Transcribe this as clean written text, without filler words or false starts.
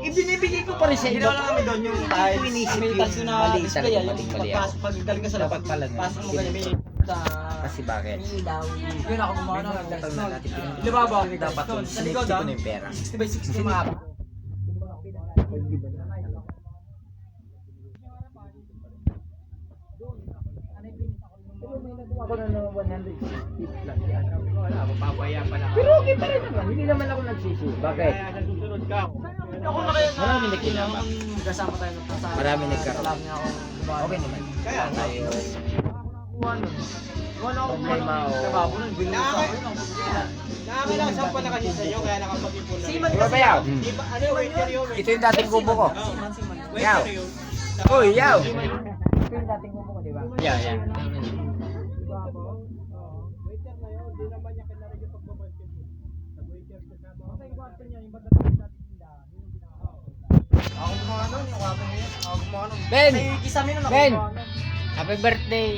Ibinibigay ko pa rin sa iba. Ginawa lang kami doon yung Hindi ko inisip may yung tiles na mali display talaga, yung mali ako. paggaling ka sa Dapat pala na. pasok mo ganyan may sa Kasi bakit? ilaw. Yun ako gumawa ng Tagal na natin pinag- Ilababa ako Dapat doon. Sa sinipsip likod ko na yung pera. 60 by 60 mga Ako na ng 160 lang yan. wala, mapapaya pa lang. Pero okay pa rin naman. Hindi naman ako nagsisi. Bakit? Kaya nasusunod ka ako. Ako na kaya Marami nagkilala. kasama tayo ng kasama. Marami nagkaroon. Alam niya ako. Okay naman. Kaya tayo. Kuha nun. Wala ako Problema o- Trabaho nun, binuha sa akin. Nakakailangan pa na kasi sa iyo, kaya nakapag-ipon na rin. Siman Di ba ba yaw? Iba, ano yung waiter yun? Ito yung dating kubo ko. Siman. Yaw. Waiter yun. Uy, yaw. Ito yung dating mo ko, di ba? Yeah, yeah. Diba po? Oo. Waiter na yun, di naman niya kailangan yung pagbabasket mo. Nag-waiter ka sa mga. Kasi yung kwarto niya, yung bata sa tindahan, yun yung pinaka. Ako gumawa nun, yung kwarto niya. Ako gumawa nun. Ben! May isa min nun ako Ben! gumawa nun. Happy birthday!